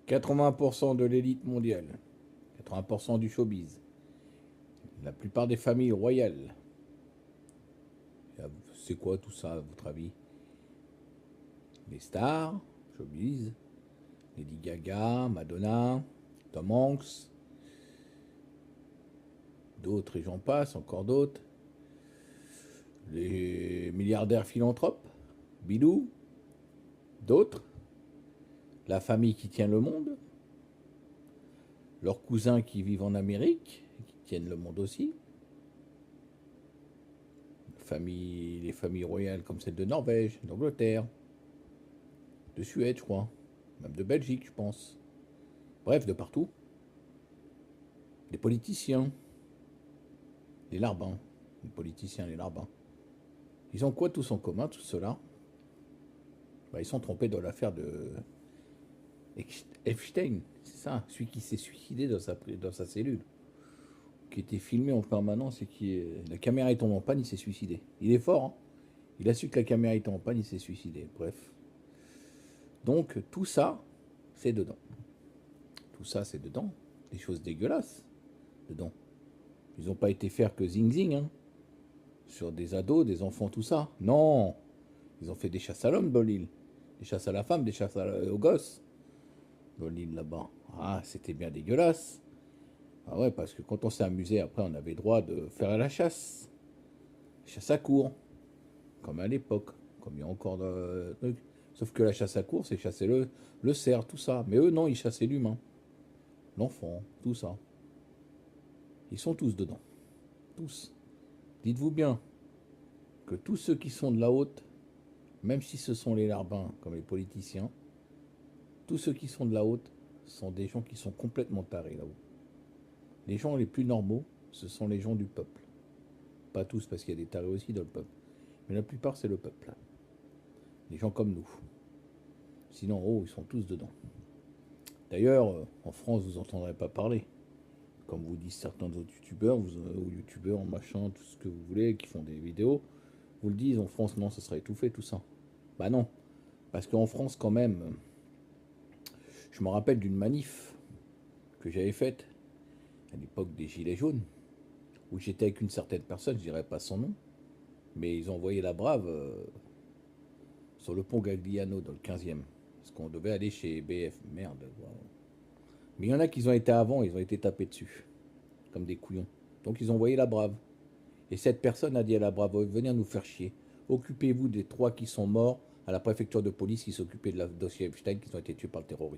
80% de l'élite mondiale, 80% du showbiz, la plupart des familles royales. C'est quoi tout ça, à votre avis? Les stars, showbiz, Lady Gaga, Madonna, Tom Hanks, d'autres et j'en passe, encore d'autres. Les milliardaires philanthropes, Bidou, d'autres. La famille qui tient le monde, leurs cousins qui vivent en Amérique, qui tiennent le monde aussi. Les familles royales comme celle de Norvège, d'Angleterre, de Suède, je crois, même de Belgique, je pense. Bref, de partout. Les politiciens, les larbins, les politiciens, les larbins. Ils ont quoi tous en commun, tout cela? Ils sont trompés dans l'affaire de Epstein, c'est ça, celui qui s'est suicidé dans sa cellule, qui était filmé en permanence et la caméra est tombée en panne, il s'est suicidé. Il est fort, hein. Il a su que la caméra était en panne, il s'est suicidé. Bref. Donc tout ça, c'est dedans. Tout ça, c'est dedans. Des choses dégueulasses dedans. Ils n'ont pas été faire que zing-zing, hein, sur des ados, des enfants, tout ça. Non. Ils ont fait des chasses à l'homme dans l'île. Des chasses à la femme, des chasses aux gosses. Dans l'île là-bas. Ah, c'était bien dégueulasse. Ah ouais, parce que quand on s'est amusé, après, on avait droit de faire la chasse. Chasse à court. Comme à l'époque. Comme il y a encore de trucs. Sauf que la chasse à court, c'est chasser le cerf, tout ça. Mais eux, non, ils chassaient l'humain. L'enfant, tout ça. Ils sont tous dedans. Tous. Dites-vous bien que tous ceux qui sont de la haute, même si ce sont les larbins, comme les politiciens, tous ceux qui sont de la haute sont des gens qui sont complètement tarés là-haut. Les gens les plus normaux, ce sont les gens du peuple. Pas tous, parce qu'il y a des tarés aussi dans le peuple. Mais la plupart, c'est le peuple. Les gens comme nous. Sinon, oh, ils sont tous dedans. D'ailleurs, en France, vous n'entendrez pas parler. Comme vous disent certains autres youtubeurs, ou youtubeurs, machin, tout ce que vous voulez, qui font des vidéos, vous le disent, en France, non, ça serait étouffé, tout ça. Bah non. Parce qu'en France, quand même, je me rappelle d'une manif que j'avais faite à l'époque des Gilets jaunes, où j'étais avec une certaine personne, je dirais pas son nom, mais ils ont envoyé la brave sur le pont Gagliano dans le 15e. Parce qu'on devait aller chez BF. Merde. Wow. Mais il y en a qui ont été avant, ils ont été tapés dessus. Comme des couillons. Donc ils ont envoyé la brave. Et cette personne a dit à la brave, venez nous faire chier. Occupez-vous des 3 qui sont morts à la préfecture de police qui s'occupaient de la dossier Epstein qui ont été tués par le terrorisme.